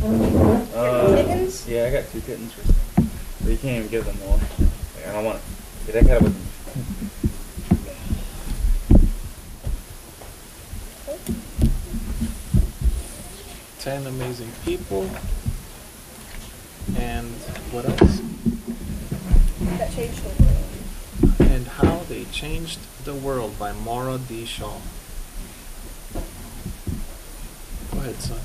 Kittens? Yeah, I got 2 kittens for sale. But you can't even give them away. Like, I don't want it. See, that cat was... 10 amazing people. And what else? That changed the world. And How They Changed the World by Maura D. Shaw. Go ahead, son.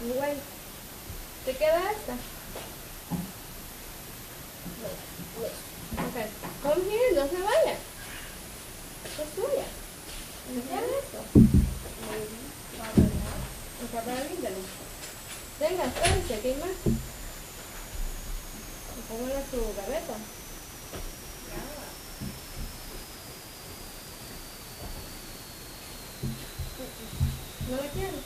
Igual. ¿Te queda esta? Okay. Come here, no se vaya. Es tuya. ¿Me queda esto? Venga, espérense, ¿qué más? Póngale a su gaveta. ¿No la quiero?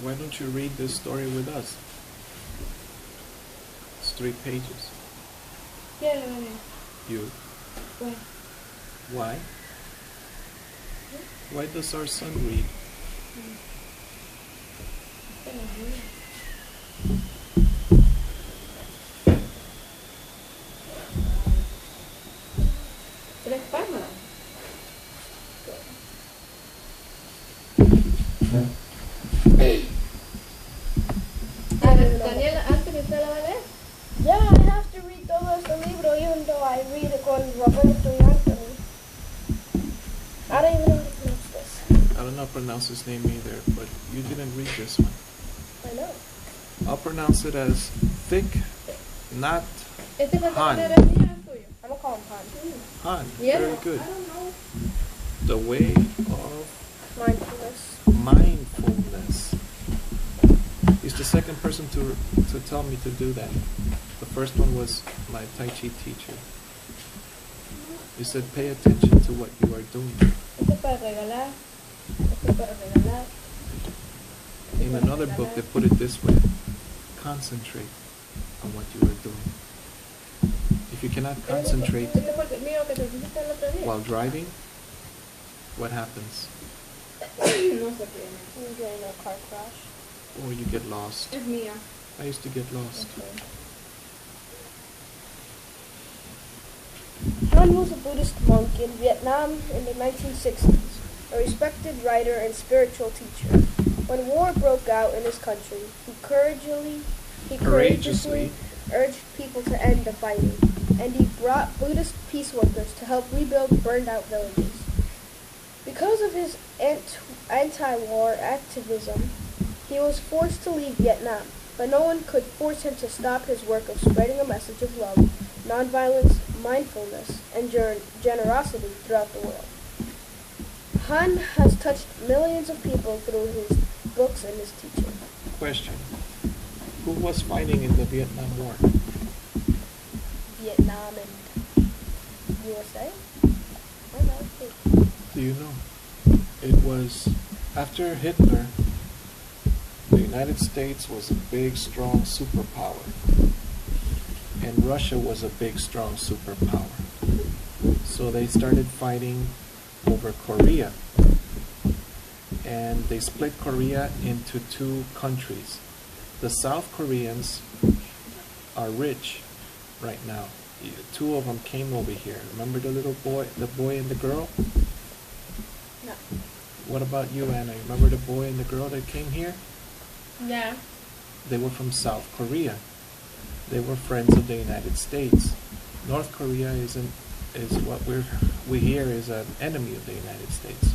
Why don't you read this story with us? It's 3 pages. ¿Quién lo lee? You. Bueno. Why? Why does our son read? ¿Tres páginas? Daniela, antes que usted la va a leer. Yeah, I have to read todo este libro even though I read it con Roberto y Anthony. I don't even know how to pronounce this. I don't know how to pronounce his name either, but you didn't read this one. I know. I'll pronounce it as thick, not Este cuánto Han. es mío es tuyo. I'm gonna call him Han. Han. Yeah. Very good. I don't know. The way of Mindfulness. mindfulness. He's the second person to tell me to do that. The first one was my Tai Chi teacher. He said, pay attention to what you are doing. Este es para regalar. Este es para regalar. In another book, they put it this way. Concentrate on what you are doing. If you cannot concentrate Este fue el mío que te dijiste el otro día. while driving, what happens? No sé qué You get in a car crash. Or you get lost. es. Es mía. I used to get lost. Okay. Han was a Buddhist monk in Vietnam in the 1960s, a respected writer and spiritual teacher. When war broke out in his country, he courageously urged people to end the fighting, and he brought Buddhist peace workers to help rebuild burned-out villages. Because of his anti-war activism, he was forced to leave Vietnam, but no one could force him to stop his work of spreading a message of love, nonviolence, mindfulness, and generosity throughout the world. Han has touched millions of people through his books and his teaching. Question. Who was fighting in the Vietnam War? Vietnam and USA? I don't know. Do you know? It was after Hitler, the United States was a big, strong superpower. And Russia was a big, strong superpower. So they started fighting over Korea. And they split Korea into 2 countries. The South Koreans are rich right now. two of them came over here. Remember the boy and the girl? No. What about you, Anna? You remember the boy and the girl that came here? Yeah. They were from South Korea. They were friends of the United States. North Korea is what we hear is an enemy of the United States.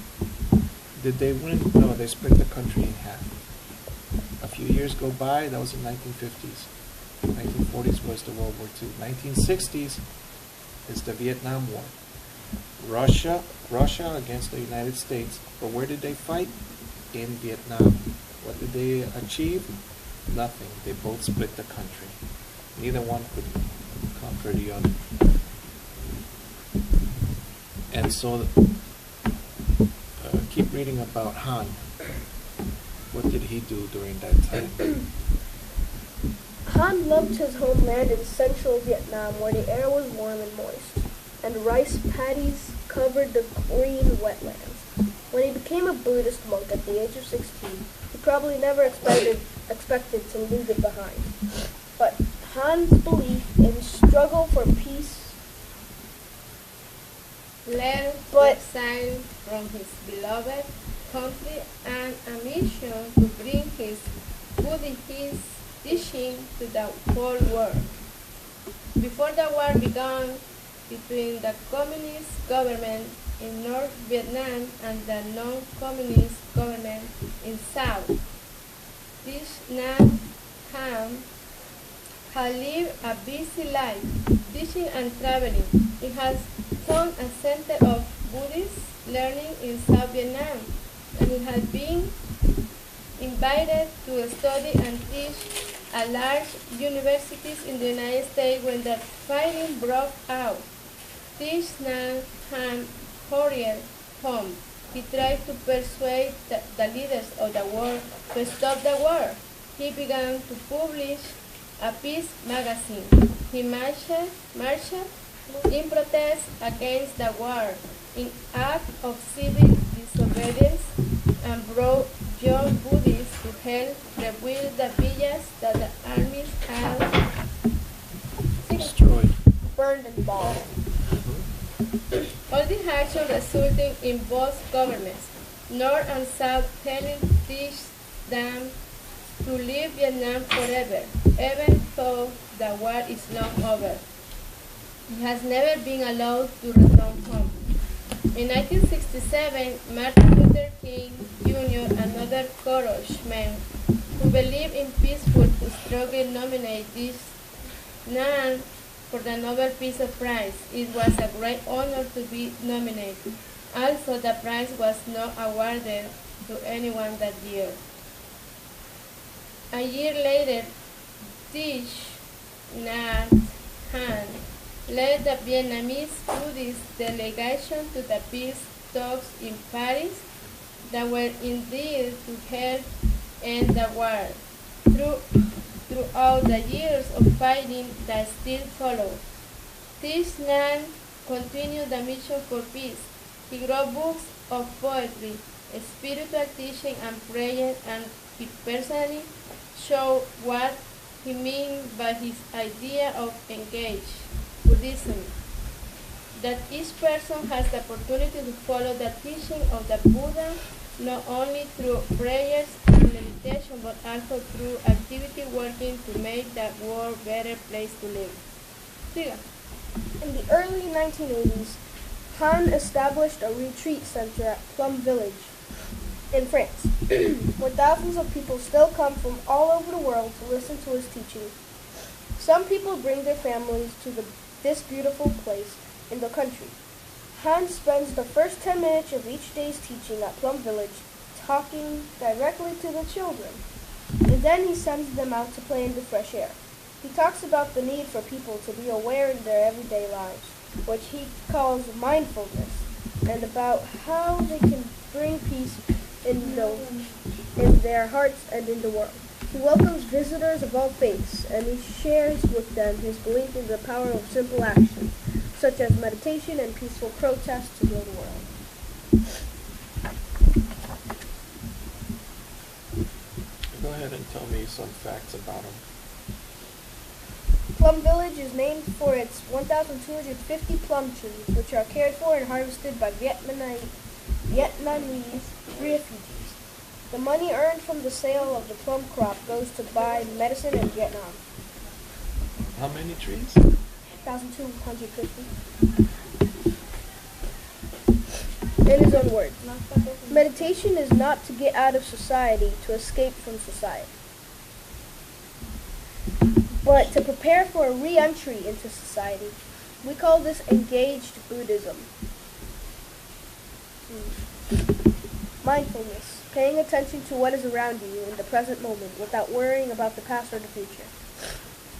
Did they win? No, they split the country in half. A few years go by, that was in 1950s. 1940s was the World War II. 1960s is the Vietnam War. Russia against the United States. But where did they fight? In Vietnam. What did they achieve? Nothing. They both split the country. Neither one could conquer the other. And so, keep reading about Han. What did he do during that time? Han loved his homeland in central Vietnam where the air was warm and moist, and rice paddies covered the green wetlands. When he became a Buddhist monk at the age of 16, he probably never expected to leave it behind. But Han's belief in struggle for peace led to exile from his beloved country and a mission to bring his Buddhist teaching to the whole world. Before the war began between the communist government in North Vietnam and the non-communist government in South, Thich Nhat Hanh had lived a busy life, teaching and traveling. He has found a center of Buddhist learning in South Vietnam, and he has been invited to study and teach at large universities in the United States when the fighting broke out. Thich Nhat Hanh hurried home. He tried to persuade the leaders of the war to stop the war. He began to publish a peace magazine. He marched in protest against the war, in act of civil disobedience, and brought young Buddhists to help rebuild the villas that the armies had Destroyed. burned and bombed. All these actions resulting in both governments, North and South, telling them to leave Vietnam forever, even though the war is long over. He has never been allowed to return home. In 1967, Martin Luther King Jr., another courageous man who believed in peaceful struggle, nominated Thich Nhat for the Nobel Peace Prize. It was a great honor to be nominated. Also, the prize was not awarded to anyone that year. A year later, Thich Nhat Hanh led the Vietnamese Buddhist delegation to the peace talks in Paris that were indeed to help end the war. Throughout the years of fighting that still followed, Thich Nhat continued the mission for peace. He wrote books of poetry, spiritual teaching, and prayer, and he personally showed what he meant by his idea of engaged Buddhism, that each person has the opportunity to follow the teaching of the Buddha not only through prayers and meditation but also through activity working to make the world a better place to live. Siga. In the early 1980s, Han established a retreat center at Plum Village in France, where thousands of people still come from all over the world to listen to his teaching. Some people bring their families to this beautiful place in the country. Han spends the first 10 minutes of each day's teaching at Plum Village talking directly to the children, and then he sends them out to play in the fresh air. He talks about the need for people to be aware in their everyday lives, which he calls mindfulness, and about how they can bring peace in their hearts and in the world. He welcomes visitors of all faiths, and he shares with them his belief in the power of simple actions, such as meditation and peaceful protest to heal the world. Go ahead and tell me some facts about him. Plum Village is named for its 1,250 plum trees, which are cared for and harvested by Vietnamese refugees. The money earned from the sale of the plum crop goes to buy medicine in Vietnam. How many trees? 1,250. In his own words, meditation is not to get out of society, to escape from society, but to prepare for a re-entry into society. We call this engaged Buddhism. Mindfulness, paying attention to what is around you in the present moment without worrying about the past or the future.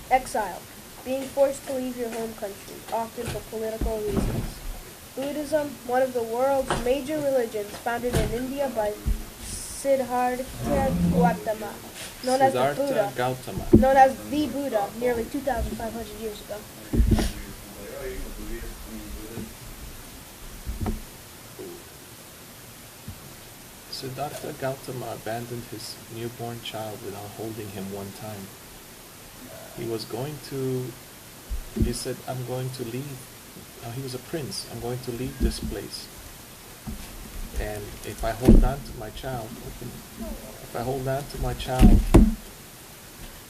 Exile, being forced to leave your home country, often for political reasons. Buddhism, one of the world's major religions, founded in India by Siddhartha Gautama, known as the Buddha, known as the Buddha, nearly 2,500 years ago. Siddhartha Gautama abandoned his newborn child without holding him one time. He said, I'm going to leave. He was a prince. I'm going to leave this place. And if I hold on to my child,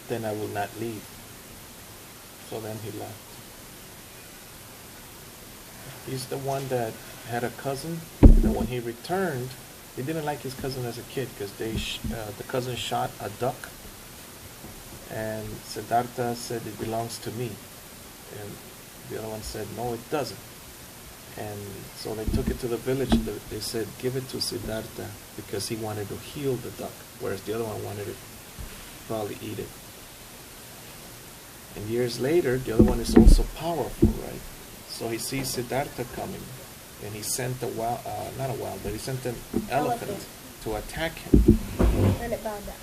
then I will not leave. So then he left. He's the one that had a cousin, and when he returned, he didn't like his cousin as a kid because the cousin shot a duck, and Siddhartha said, it belongs to me. And the other one said, no, it doesn't. And so they took it to the village, and they said, give it to Siddhartha because he wanted to heal the duck, whereas the other one wanted to probably eat it. And years later, the other one is also powerful, right? So he sees Siddhartha coming, and he sent he sent an elephant to attack him. And it bowed down.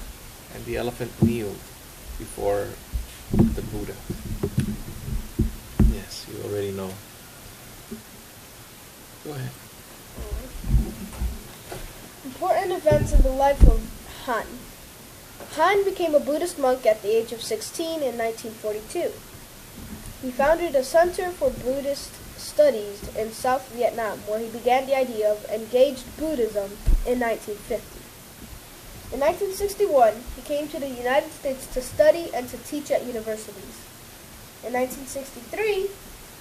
And the elephant kneeled before the Buddha. Yes, you already know. Go ahead. Important events in the life of Han. Han became a Buddhist monk at the age of 16 in 1942. He founded a center for Buddhist studies in South Vietnam, where he began the idea of engaged Buddhism in 1950. In 1961, he came to the United States to study and to teach at universities. In 1963,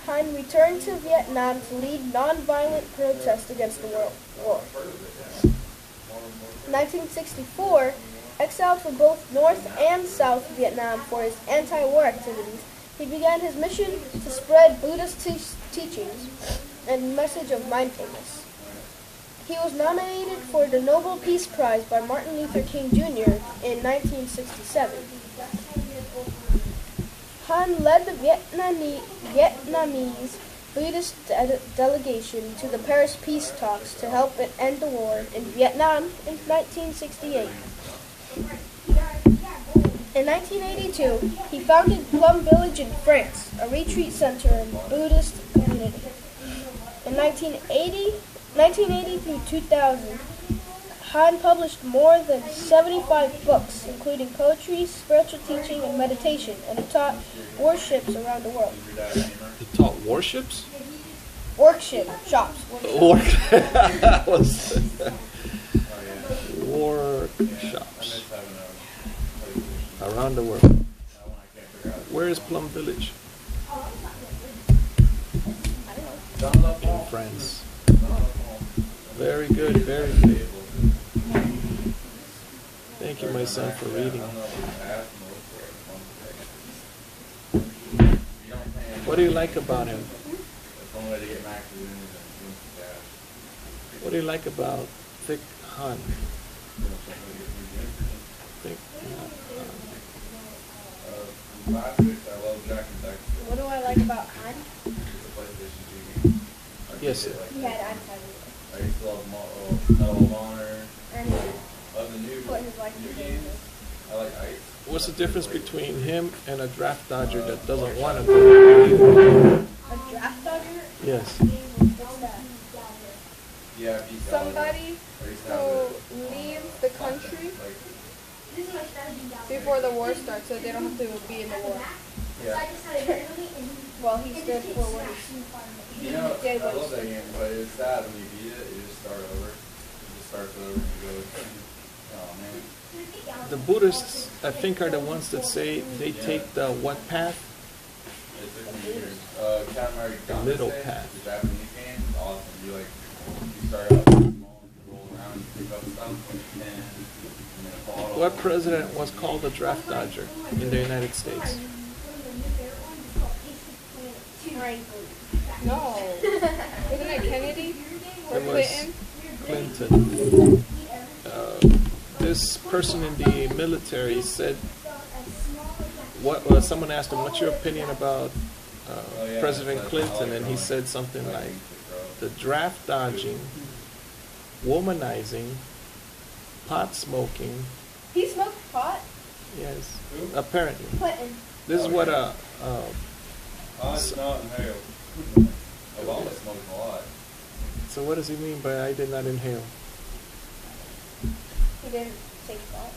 Han returned to Vietnam to lead nonviolent protests against the world war. In 1964, exiled from both North and South Vietnam for his anti-war activities, he began his mission to spread Buddhist teachings and message of mindfulness. He was nominated for the Nobel Peace Prize by Martin Luther King Jr. in 1967. Han led the Vietnamese Buddhist delegation to the Paris peace talks to help it end the war in Vietnam in 1968. In 1982, he founded Plum Village in France, a retreat center and Buddhist community. In 1980 through 2000, Han published more than 75 books, including poetry, spiritual teaching, and meditation, and he taught worships around the world. He taught warships? Workshops. Workshops. Around the world. Where is Plum Village? In France. Very good, very good. Thank you, my son, for reading. What do you like about him? What do you like about Thick Han? Thick Han. What do I like about Han? Yes, sir. He had anti-war. I used to love Medal of Honor. And he put his life in danger. I like ice. What's the difference between him and a draft dodger that doesn't want to go? A draft dodger? Yes. What's that? Yeah, Somebody who leaves the country before the war starts so they don't have to be in the war. Yeah. You know, I love that game, but it's sad when you beat it, you just start over. It just starts over and you go, oh man. The Buddhists, I think, are the ones that say they take the what path? It took me years. Katamari The Damacy, middle path. the Japanese game, it's awesome. You start out small, you roll around, you pick up stuff, and then fall. What president was called a draft dodger in the United States? No. Wasn't it Kennedy? Or It was Clinton? Clinton. This person in the military said, someone asked him, what's your opinion about President Clinton? And he said something like, the draft dodging, womanizing, pot smoking. He smoked pot? Yes, apparently. Clinton. This is what It's not inhale. Obama smoked a lot. So what does he mean by I did not inhale? He didn't take pot.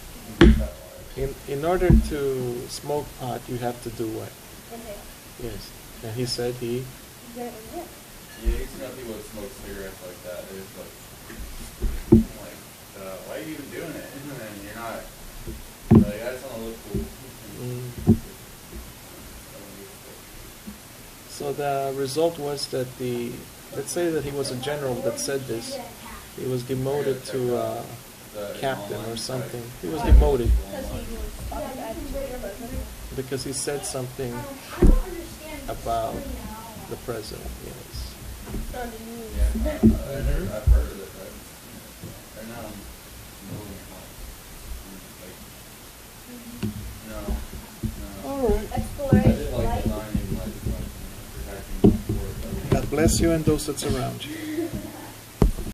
In order to smoke pot, you have to do what? Inhale. Yes. And he said he. He didn't inhale. Yeah, you see people that smoke cigarettes like that. They're just like, why are you even doing it? And you're not, like, I just want to look cool. So the result was that let's say that he was a general that said this. He was demoted to captain or something. He was demoted because he said something about the president. Yes. Yeah, I've heard of it, right? Right now I'm moving it. No. All right. I just like designing, like protecting my sport. God bless you and those that surround you.